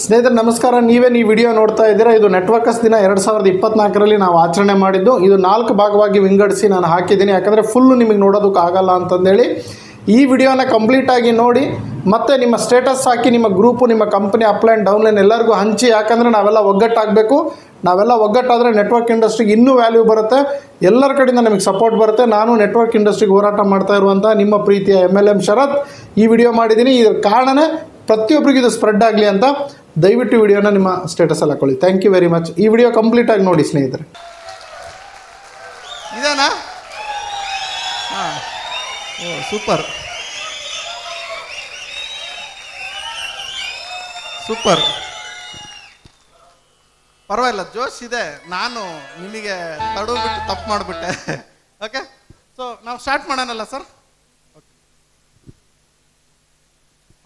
ಸ್ನೇಹಿತರೆ ನಮಸ್ಕಾರ. ನೀವೇನು ಈ ವಿಡಿಯೋ ನೋಡ್ತಾ ಇದ್ದೀರಾ, ಇದು ನೆಟ್ವರ್ಕರ್ಸ್ ದಿನ 2024ರಲ್ಲಿ ನಾವು ಆಚರಣೆ ಮಾಡಿದ್ದು. ಇದು 4 ಭಾಗವಾಗಿ ವಿಂಗಡಿಸಿ ನಾನು ಹಾಕಿದ್ದೀನಿ, ಯಾಕಂದರೆ ಫುಲ್ಲು ನಿಮಗೆ ನೋಡೋದಕ್ಕಾಗಲ್ಲ ಅಂತಂದೇಳಿ. ಈ ವಿಡಿಯೋನ ಕಂಪ್ಲೀಟಾಗಿ ನೋಡಿ, ಮತ್ತು ನಿಮ್ಮ ಸ್ಟೇಟಸ್ ಹಾಕಿ, ನಿಮ್ಮ ಗ್ರೂಪು, ನಿಮ್ಮ ಕಂಪನಿ ಅಪ್ಲೈನ್ ಡೌನ್ಲೈನ್ ಎಲ್ಲರಿಗೂ ಹಂಚಿ. ಯಾಕಂದರೆ ನಾವೆಲ್ಲ ಒಗ್ಗಟ್ಟಾಗಬೇಕು. ನಾವೆಲ್ಲ ಒಗ್ಗಟ್ಟಾದರೆ ನೆಟ್ವರ್ಕ್ ಇಂಡಸ್ಟ್ರಿಗೆ ಇನ್ನೂ ವ್ಯಾಲ್ಯೂ ಬರುತ್ತೆ, ಎಲ್ಲರ ಕಡೆಯಿಂದ ನಮಗೆ ಸಪೋರ್ಟ್ ಬರುತ್ತೆ. ನಾನು ನೆಟ್ವರ್ಕ್ ಇಂಡಸ್ಟ್ರಿಗೆ ಹೋರಾಟ ಮಾಡ್ತಾ ಇರುವಂಥ ನಿಮ್ಮ ಪ್ರೀತಿಯ MLM ಶರತ್ ಈ ವಿಡಿಯೋ ಮಾಡಿದ್ದೀನಿ. ಇದರ ಕಾರಣನೇ ಪ್ರತಿಯೊಬ್ಬರಿಗೂ ಇದು ಸ್ಪ್ರೆಡ್ ಆಗಲಿ ಅಂತ. ದಯವಿಟ್ಟು ವಿಡಿಯೋನ ನಿಮ್ಮ ಸ್ಟೇಟಸಲ್ಲಿ ಹಾಕೊಳ್ಳಿ. Thank you very much. ಈ ವಿಡಿಯೋ ಕಂಪ್ಲೀಟಾಗಿ ನೋಡಿ ಸ್ನೇಹಿತರೆ. ಇದೇನಾ? ಹಾಂ, ಓ ಸೂಪರ್ ಸೂಪರ್, ಪರವಾಗಿಲ್ಲ, ಜೋಶ್ ಇದೆ. ನಾನು ನಿಮಗೆ ತಡವಿಬಿಟ್ಟು ತಪ್ಪು ಮಾಡಿಬಿಟ್ಟೆ. ಓಕೆ, ಸೊ ನಾವು ಸ್ಟಾರ್ಟ್ ಮಾಡೋಣಲ್ಲ ಸರ್?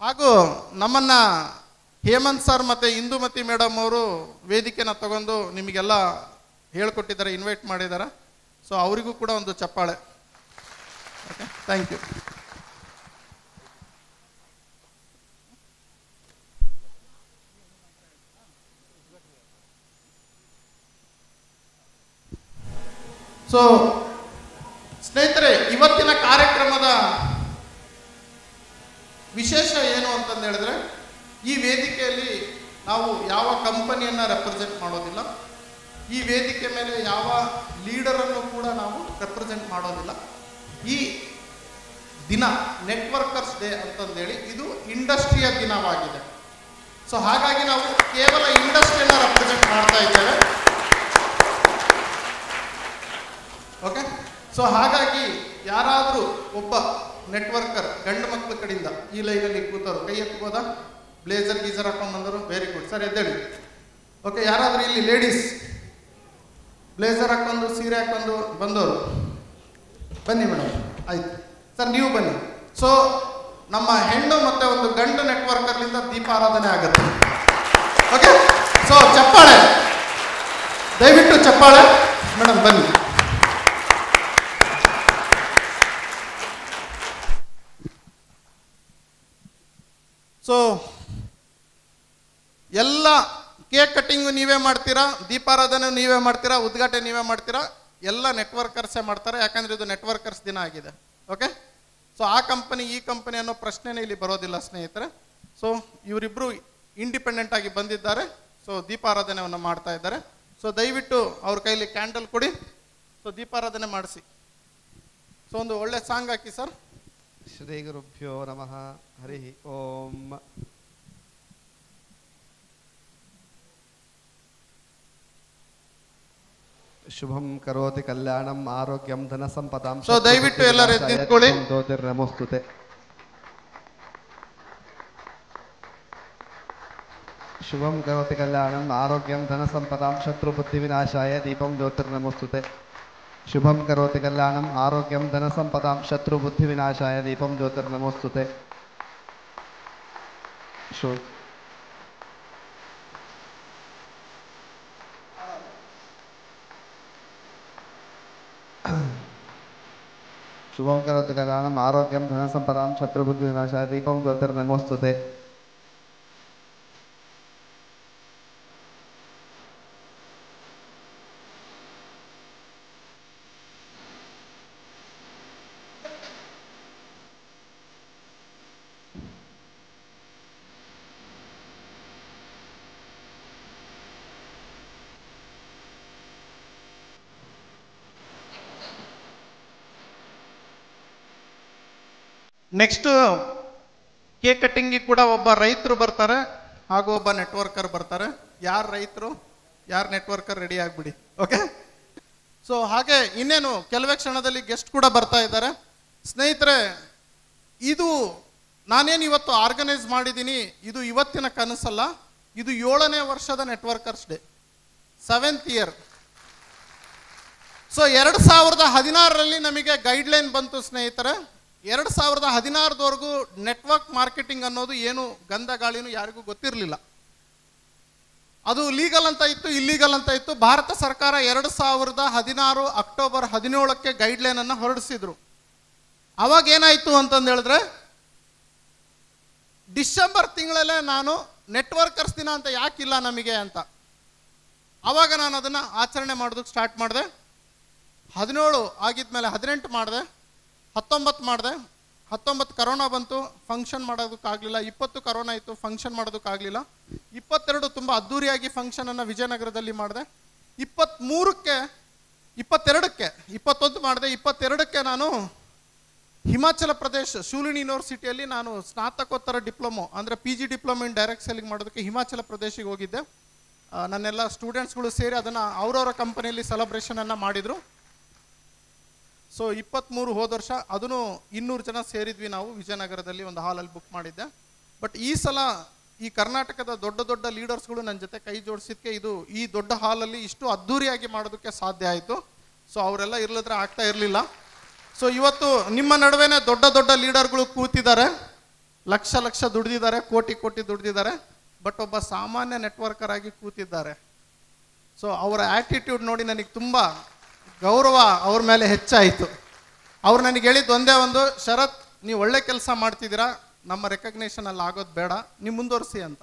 ಹಾಗೂ ನಮ್ಮನ್ನು ಹೇಮಂತ್ ಸರ್ ಮತ್ತು ಇಂದುಮತಿ ಮೇಡಮ್ ಅವರು ವೇದಿಕೆನ ತಗೊಂಡು ನಿಮಗೆಲ್ಲ ಹೇಳ್ಕೊಟ್ಟಿದ್ದಾರೆ, ಇನ್ವೈಟ್ ಮಾಡಿದ್ದಾರೆ. ಸೊ ಅವರಿಗೂ ಕೂಡ ಒಂದು ಚಪ್ಪಾಳೆ. Okay, thank you. ಸೊ ಸ್ನೇಹಿತರೆ, ಇವತ್ತಿನ ಕಾರ್ಯಕ್ರಮದ ವಿಶೇಷ ಏನು ಅಂತಂದು ಹೇಳಿದ್ರೆ, ಈ ವೇದಿಕೆಯಲ್ಲಿ ನಾವು ಯಾವ ಕಂಪನಿಯನ್ನು ರೆಪ್ರೆಸೆಂಟ್ ಮಾಡೋದಿಲ್ಲ. ಈ ವೇದಿಕೆ ಮೇಲೆ ಯಾವ ಲೀಡರನ್ನು ಕೂಡ ನಾವು ರೆಪ್ರೆಸೆಂಟ್ ಮಾಡೋದಿಲ್ಲ. ಈ ದಿನ ನೆಟ್ವರ್ಕರ್ಸ್ ಡೇ ಅಂತಂದೇಳಿ ಇದು ಇಂಡಸ್ಟ್ರಿಯ ದಿನವಾಗಿದೆ. ಸೊ ಹಾಗಾಗಿ ನಾವು ಕೇವಲ ಇಂಡಸ್ಟ್ರಿಯನ್ನು ರೆಪ್ರೆಸೆಂಟ್ ಮಾಡ್ತಾ ಇದ್ದೇವೆ. ಓಕೆ, ಸೊ ಹಾಗಾಗಿ ಯಾರಾದರೂ ಒಬ್ಬ ನೆಟ್ವರ್ಕರ್ ಗಂಡು ಮಕ್ಕಳ ಕಡೆಯಿಂದ ಈ ಲೈನಲ್ಲಿ ಕೂತವರು ಕೈ ಎತ್ಬೋದಾ? ಬ್ಲೇಸರ್ ಗೀಸರ್ ಹಾಕೊಂಡು ಬಂದರು, ವೆರಿ ಗುಡ್ ಸರ್, ಎದ್ದೇಳಿ. ಓಕೆ, ಯಾರಾದರೂ ಇಲ್ಲಿ ಲೇಡೀಸ್ ಬ್ಲೇಸರ್ ಹಾಕೊಂಡು ಸೀರೆ ಹಾಕೊಂಡು ಬಂದವರು ಬನ್ನಿ ಮೇಡಮ್. ಆಯ್ತು ಸರ್, ನೀವು ಬನ್ನಿ. ಸೊ ನಮ್ಮ ಹೆಣ್ಣು ಮತ್ತು ಒಂದು ಗಂಡು ನೆಟ್ವರ್ಕರ್ಲಿಂದ ದೀಪಾರಾಧನೆ ಆಗುತ್ತೆ. ಓಕೆ, ಸೊ ಚಪ್ಪಾಳೆ, ದಯವಿಟ್ಟು ಚಪ್ಪಾಳೆ ಮೇಡಮ್, ಬನ್ನಿ. ಸೊ ಎಲ್ಲ ಕೇಕ್ ಕಟ್ಟಿಂಗು ನೀವೇ ಮಾಡ್ತೀರಾ, ದೀಪಾರಾಧನೆ ನೀವೇ ಮಾಡ್ತೀರಾ, ಉದ್ಘಾಟನೆ ನೀವೇ ಮಾಡ್ತೀರಾ, ಎಲ್ಲ ನೆಟ್ವರ್ಕರ್ಸೇ ಮಾಡ್ತಾರೆ. ಯಾಕಂದರೆ ಇದು ನೆಟ್ವರ್ಕರ್ಸ್ ದಿನ ಆಗಿದೆ. ಓಕೆ, ಸೊ ಆ ಕಂಪನಿ ಈ ಕಂಪನಿ ಅನ್ನೋ ಪ್ರಶ್ನೆನೇ ಇಲ್ಲಿ ಬರೋದಿಲ್ಲ ಸ್ನೇಹಿತರೆ. ಸೊ ಇವರಿಬ್ಬರು ಇಂಡಿಪೆಂಡೆಂಟ್ ಆಗಿ ಬಂದಿದ್ದಾರೆ. ಸೊ ದೀಪಾರಾಧನೆಯನ್ನು ಮಾಡ್ತಾ ಇದ್ದಾರೆ. ಸೊ ದಯವಿಟ್ಟು ಅವ್ರ ಕೈಲಿ ಕ್ಯಾಂಡಲ್ ಕೊಡಿ. ಸೊ ದೀಪಾರಾಧನೆ ಮಾಡಿಸಿ. ಸೊ ಒಂದು ಒಳ್ಳೆ ಸಾಂಗ್ ಹಾಕಿ ಸರ್. ಶ್ರೀ ಗುರುಭ್ಯೋ ನಮಃ. ಹರಿ ಓಂ. ಶುಭಂ ಕರೋತಿ ಕಲ್ಯಾಣಂ ಆರೋಗ್ಯಂ ಧನ ಸಂಪದಾಂ. ಸೊ ದಯವಿಟ್ಟು ಎಲ್ಲರೂ ಎದ್ದಿಕೊಳ್ಳಿ. ಜ್ಯೋತಿರ್ನಮೋಸ್ತುತೆ. ಶುಭಂ ಕರೋತಿ ಕಲ್ಯಾಣಂ ಆರೋಗ್ಯಂ ಧನ ಸಂಪದಾಂ ಶತ್ರು ಬುದ್ಧಿ ವಿನಾಶಾಯ ದೀಪಂ ಜ್ಯೋತಿರ್ನಮೋಸ್ತುತೆ. ಶುಭಂ ಕರೋತಿ ಕಲ್ಯಾಣಂ ಆರೋಗ್ಯಂ ಧನ ಸಂಪದಾಂ ಶತ್ರು ಬುದ್ಧಿ ವಿನಾಶಾಯ ದೀಪಂ ಜ್ಯೋತಿರ್ನಮೋಸ್ತುತೆ. ಶುಭಂ ಕರೋತಿ ಕಲ್ಯಾಣಂ ಆರೋಗ್ಯಂ ಧನ ಸಂಪದಾಂ ಶತ್ರು ಬುದ್ಧಿ ವಿನಾಶಾಯ ದೀಪಂ ಜ್ಯೋತಿರ್ನಮೋಸ್ತುತೆ. ನೆಕ್ಸ್ಟ್ ಕೇಕ್ ಕಟ್ಟಿಂಗಿಗೆ ಕೂಡ ಒಬ್ಬ ರೈತರು ಬರ್ತಾರೆ ಹಾಗೂ ಒಬ್ಬ ನೆಟ್ವರ್ಕರ್ ಬರ್ತಾರೆ. ಯಾರು ರೈತರು ಯಾರು ನೆಟ್ವರ್ಕರ್ ರೆಡಿ ಆಗಿಬಿಡಿ. ಓಕೆ, ಸೊ ಹಾಗೆ ಇನ್ನೇನು ಕೆಲವೇ ಕ್ಷಣದಲ್ಲಿ ಗೆಸ್ಟ್ ಕೂಡ ಬರ್ತಾ ಇದ್ದಾರೆ. ಸ್ನೇಹಿತರೆ, ಇದು ನಾನೇನು ಇವತ್ತು ಆರ್ಗನೈಸ್ ಮಾಡಿದ್ದೀನಿ, ಇದು ಇವತ್ತಿನ ಕನಸಲ್ಲ. ಇದು 7ನೇ ವರ್ಷದ networkers day, 7th year. So 2016ರಲ್ಲಿ ನಮಗೆ ಗೈಡ್ಲೈನ್ ಬಂತು ಸ್ನೇಹಿತರೆ. 2016ದವರೆಗೂ ನೆಟ್ವರ್ಕ್ ಮಾರ್ಕೆಟಿಂಗ್ ಅನ್ನೋದು ಏನು ಗಂಧ ಗಾಳಿನೂ ಯಾರಿಗೂ ಗೊತ್ತಿರಲಿಲ್ಲ. ಅದು ಲೀಗಲ್ ಅಂತ ಇತ್ತು, ಇಲ್ಲೀಗಲ್ ಅಂತ ಇತ್ತು. ಭಾರತ ಸರ್ಕಾರ 2016 ಅಕ್ಟೋಬರ್ 17ಕ್ಕೆ ಗೈಡ್ಲೈನನ್ನು ಹೊರಡಿಸಿದ್ರು. ಅವಾಗ ಏನಾಯಿತು ಅಂತಂದು ಹೇಳಿದ್ರೆ, ಡಿಸೆಂಬರ್ ತಿಂಗಳಲ್ಲೇ ನಾನು ನೆಟ್ವರ್ಕರ್ಸ್ ದಿನ ಅಂತ ಯಾಕಿಲ್ಲ ನಮಗೆ ಅಂತ. ಆವಾಗ ನಾನು ಅದನ್ನು ಆಚರಣೆ ಮಾಡೋದಕ್ಕೆ ಸ್ಟಾರ್ಟ್ ಮಾಡಿದೆ. 17 ಆಗಿದ್ಮೇಲೆ 18 ಮಾಡಿದೆ, 19 ಮಾಡಿದೆ. 19 ಕರೋನಾ ಬಂತು, ಫಂಕ್ಷನ್ ಮಾಡೋದಕ್ಕಾಗಲಿಲ್ಲ. 20 ಕರೋನಾ ಇತ್ತು, ಫಂಕ್ಷನ್ ಮಾಡೋದಕ್ಕಾಗಲಿಲ್ಲ. 22 ತುಂಬ ಅದ್ಧೂರಿಯಾಗಿ ಫಂಕ್ಷನನ್ನು ವಿಜಯನಗರದಲ್ಲಿ ಮಾಡಿದೆ. 22ಕ್ಕೆ 21 ಮಾಡಿದೆ. 22ಕ್ಕೆ ನಾನು ಹಿಮಾಚಲ ಪ್ರದೇಶ್ ಶೂಲಿನಿ ಯೂನಿವರ್ಸಿಟಿಯಲ್ಲಿ ನಾನು ಸ್ನಾತಕೋತ್ತರ ಡಿಪ್ಲೊಮೊ ಅಂದರೆ PG diploma in direct selling ಮಾಡೋದಕ್ಕೆ ಹಿಮಾಚಲ ಪ್ರದೇಶಿಗೆ ಹೋಗಿದ್ದೆ. ನನ್ನೆಲ್ಲ ಸ್ಟೂಡೆಂಟ್ಸ್ಗಳು ಸೇರಿ ಅದನ್ನು ಅವರವರ ಕಂಪನಿಯಲ್ಲಿ ಸೆಲೆಬ್ರೇಷನನ್ನು ಮಾಡಿದರು. ಸೊ 23 ಹೋದ ವರ್ಷ ಅದನ್ನು 200 ಜನ ಸೇರಿದ್ವಿ ನಾವು ವಿಜಯನಗರದಲ್ಲಿ ಒಂದು ಹಾಲಲ್ಲಿ ಬುಕ್ ಮಾಡಿದ್ದೆ. ಬಟ್ ಈ ಸಲ ಈ ಕರ್ನಾಟಕದ ದೊಡ್ಡ ದೊಡ್ಡ ಲೀಡರ್ಸ್ಗಳು ನನ್ನ ಜೊತೆ ಕೈ ಜೋಡಿಸಿದ್ದಕ್ಕೆ ಇದು ಈ ದೊಡ್ಡ ಹಾಲಲ್ಲಿ ಇಷ್ಟು ಅದ್ಧೂರಿಯಾಗಿ ಮಾಡೋದಕ್ಕೆ ಸಾಧ್ಯ ಆಯಿತು. ಸೊ ಅವರೆಲ್ಲ ಇರಲಿದ್ರೆ ಆಗ್ತಾ ಇರಲಿಲ್ಲ. ಸೊ ಇವತ್ತು ನಿಮ್ಮ ನಡುವೆನೇ ದೊಡ್ಡ ದೊಡ್ಡ ಲೀಡರ್ಗಳು ಕೂತಿದ್ದಾರೆ, ಲಕ್ಷ ದುಡ್ದಿದ್ದಾರೆ, ಕೋಟಿ ದುಡ್ದಿದ್ದಾರೆ. ಬಟ್ ಒಬ್ಬ ಸಾಮಾನ್ಯ ನೆಟ್ವರ್ಕರ್ ಆಗಿ ಕೂತಿದ್ದಾರೆ. ಸೊ ಅವರ ಆ್ಯಟಿಟ್ಯೂಡ್ ನೋಡಿ ನನಗೆ ತುಂಬ ಗೌರವ ಅವ್ರ ಮೇಲೆ ಹೆಚ್ಚಾಯಿತು. ಅವ್ರು ನನಗೆ ಹೇಳಿದ್ದು ಒಂದೇ ಒಂದು, ಶರತ್ ನೀವು ಒಳ್ಳೆ ಕೆಲಸ ಮಾಡ್ತಿದ್ದೀರಾ, ನಮ್ಮ ರೆಕಗ್ನೇಷನಲ್ಲಿ ಆಗೋದು ಬೇಡ, ನೀವು ಮುಂದುವರಿಸಿ ಅಂತ.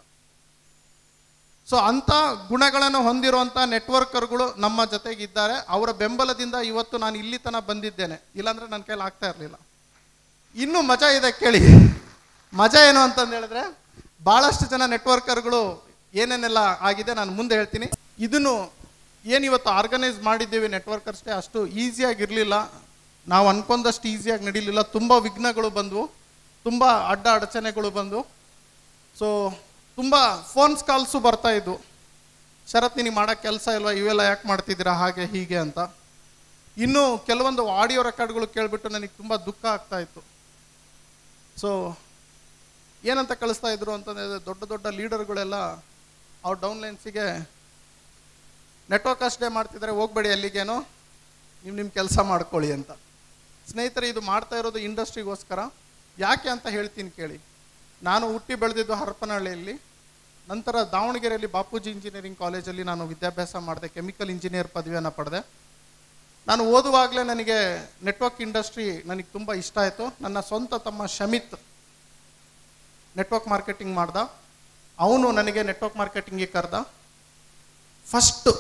ಸೊ ಅಂಥ ಗುಣಗಳನ್ನು ಹೊಂದಿರುವಂಥ ನೆಟ್ವರ್ಕರ್ಗಳು ನಮ್ಮ ಜೊತೆಗಿದ್ದಾರೆ. ಅವರ ಬೆಂಬಲದಿಂದ ಇವತ್ತು ನಾನು ಇಲ್ಲಿ ತನಕ ಬಂದಿದ್ದೇನೆ, ಇಲ್ಲಾಂದರೆ ನನ್ನ ಕೈಲಿ ಆಗ್ತಾ ಇರಲಿಲ್ಲ. ಇನ್ನೂ ಮಜಾ ಇದೆ ಕೇಳಿ. ಮಜಾ ಏನು ಅಂತಂದು ಹೇಳಿದ್ರೆ, ಭಾಳಷ್ಟು ಜನ ನೆಟ್ವರ್ಕರ್ಗಳು ಏನೇನೆಲ್ಲ ಆಗಿದೆ ನಾನು ಮುಂದೆ ಹೇಳ್ತೀನಿ. ಇದನ್ನು ಏನಿವತ್ತು ಆರ್ಗನೈಸ್ ಮಾಡಿದ್ದೇವೆ ನೆಟ್ವರ್ಕರ್ಸ್ ಡೇ ಅಷ್ಟು ಈಸಿಯಾಗಿರಲಿಲ್ಲ, ನಾವು ಅನ್ಕೊಂಡಷ್ಟು ಈಸಿಯಾಗಿ ನಡೀಲಿಲ್ಲ. ತುಂಬ ವಿಘ್ನಗಳು ಬಂದವು, ತುಂಬ ಅಡಚಣೆಗಳು ಬಂದವು. ಸೊ ತುಂಬ ಫೋನ್ಸ್ ಕಾಲ್ಸು ಬರ್ತಾಯಿದ್ವು, ಶರತ್ ನಿನಗೆ ಮಾಡೋಕ್ಕೆ ಕೆಲಸ ಇಲ್ವಾ, ಇವೆಲ್ಲ ಯಾಕೆ ಮಾಡ್ತಿದ್ದೀರಾ ಹಾಗೆ ಹೀಗೆ ಅಂತ. ಇನ್ನು ಕೆಲವೊಂದು ಆಡಿಯೋ ರೆಕಾರ್ಡ್ಗಳು ಕೇಳಿಬಿಟ್ಟು ನನಗೆ ತುಂಬ ದುಃಖ ಆಗ್ತಾಯಿತ್ತು. ಸೊ ಏನಂತ ಕಳಿಸ್ತಾ ಇದ್ರು ಅಂತಂದರೆ, ದೊಡ್ಡ ದೊಡ್ಡ ಲೀಡರ್ಗಳೆಲ್ಲ ಅವ್ರ ಡೌನ್ಲೈನ್ಸಿಗೆ ನೆಟ್ವರ್ಕರ್ಸ್ ಡೇ ಮಾಡ್ತಿದ್ದಾರೆ, ಹೋಗ್ಬೇಡಿ ಅಲ್ಲಿಗೇನೋ, ನಿಮ್ಮ ಕೆಲಸ ಮಾಡ್ಕೊಳ್ಳಿ ಅಂತ. ಸ್ನೇಹಿತರೆ, ಇದು ಮಾಡ್ತಾ ಇರೋದು ಇಂಡಸ್ಟ್ರಿಗೋಸ್ಕರ. ಯಾಕೆ ಅಂತ ಹೇಳ್ತೀನಿ ಕೇಳಿ. ನಾನು ಹುಟ್ಟಿ ಬೆಳೆದಿದ್ದು ಹರಪನಹಳ್ಳಿಯಲ್ಲಿ, ನಂತರ ದಾವಣಗೆರೆಯಲ್ಲಿ ಬಾಪೂಜಿ ಇಂಜಿನಿಯರಿಂಗ್ ಕಾಲೇಜಲ್ಲಿ ನಾನು ವಿದ್ಯಾಭ್ಯಾಸ ಮಾಡಿದೆ, ಕೆಮಿಕಲ್ ಇಂಜಿನಿಯರ್ ಪದವಿಯನ್ನು ಪಡೆದೆ. ನಾನು ಓದುವಾಗಲೇ ನನಗೆ ನೆಟ್ವರ್ಕ್ ಇಂಡಸ್ಟ್ರಿ ನನಗೆ ತುಂಬ ಇಷ್ಟ ಆಯಿತು. ನನ್ನ ಸ್ವಂತ ತಮ್ಮ ಶಮಿತ್ ನೆಟ್ವರ್ಕ್ ಮಾರ್ಕೆಟಿಂಗ್ ಮಾಡ್ದ, ಅವನು ನನಗೆ ನೆಟ್ವರ್ಕ್ ಮಾರ್ಕೆಟಿಂಗಿಗೆ ಕರೆದ. ಫಸ್ಟು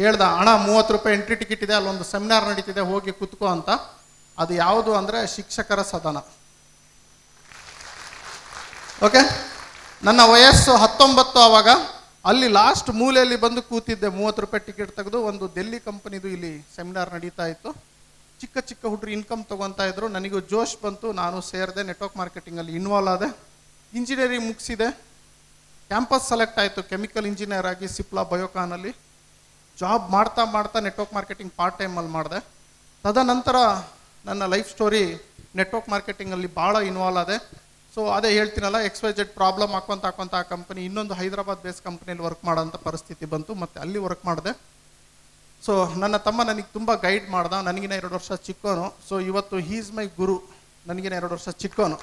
ಹೇಳ್ದ, ಅಣ್ಣ 30 ರೂಪಾಯಿ ಎಂಟ್ರಿ ಟಿಕೆಟ್ ಇದೆ, ಅಲ್ಲೊಂದು ಸೆಮಿನಾರ್ ನಡೀತಿದೆ, ಹೋಗಿ ಕೂತ್ಕೋ ಅಂತ. ಅದು ಯಾವುದು ಅಂದರೆ ಶಿಕ್ಷಕರ ಸದನ. ಓಕೆ, ನನ್ನ ವಯಸ್ಸು 19. ಆವಾಗ ಅಲ್ಲಿ ಲಾಸ್ಟ್ ಮೂಲೆಯಲ್ಲಿ ಬಂದು ಕೂತಿದ್ದೆ. 30 ರೂಪಾಯಿ ಟಿಕೆಟ್ ತೆಗೆದು ಒಂದು ಡೆಲ್ಲಿ ಕಂಪನಿದು ಇಲ್ಲಿ ಸೆಮಿನಾರ್ ನಡೀತಾ ಇತ್ತು. ಚಿಕ್ಕ ಹುಡುಗರು ಇನ್ಕಮ್ ತೊಗೊತಾ ಇದ್ರು. ನನಗೂ ಜೋಶ್ ಬಂತು, ನಾನು ಸೇರಿದೆ, ನೆಟ್ವರ್ಕ್ ಮಾರ್ಕೆಟಿಂಗಲ್ಲಿ ಇನ್ವಾಲ್ವ್ ಆದೆ. ಇಂಜಿನಿಯರಿಂಗ್ ಮುಗಿಸಿದೆ, ಕ್ಯಾಂಪಸ್ ಸೆಲೆಕ್ಟ್ ಆಯಿತು ಕೆಮಿಕಲ್ ಇಂಜಿನಿಯರ್ ಆಗಿ ಸಿಪ್ಲಾ ಬಯೋಕಾನಲ್ಲಿ. ಜಾಬ್ ಮಾಡ್ತಾ ನೆಟ್ವರ್ಕ್ ಮಾರ್ಕೆಟಿಂಗ್ ಪಾರ್ಟ್ ಟೈಮಲ್ಲಿ ಮಾಡಿದೆ. ತದನಂತರ ನನ್ನ ಲೈಫ್ ಸ್ಟೋರಿ ನೆಟ್ವರ್ಕ್ ಮಾರ್ಕೆಟಿಂಗಲ್ಲಿ ಭಾಳ ಇನ್ವಾಲ್ವ್ ಆದೆ. ಸೊ ಅದೇ ಹೇಳ್ತೀನಲ್ಲ, XYZ ಪ್ರಾಬ್ಲಮ್ ಹಾಕ್ಕೊಂತ ಆ ಕಂಪನಿ ಇನ್ನೊಂದು ಹೈದರಾಬಾದ್ ಬೇಸ್ ಕಂಪ್ನಿಯಲ್ಲಿ ವರ್ಕ್ ಮಾಡೋಂಥ ಪರಿಸ್ಥಿತಿ ಬಂತು, ಮತ್ತು ಅಲ್ಲಿ ವರ್ಕ್ ಮಾಡಿದೆ. ಸೊ ನನ್ನ ತಮ್ಮ ನನಗೆ ತುಂಬ ಗೈಡ್ ಮಾಡ್ದ, ನನಗಿನ 2 ವರ್ಷ ಚಿಕ್ಕೋನು. ಸೊ ಇವತ್ತು ಈಸ್ ಮೈ ಗುರು, ನನಗಿನ 2 ವರ್ಷ ಚಿಕ್ಕೋನು.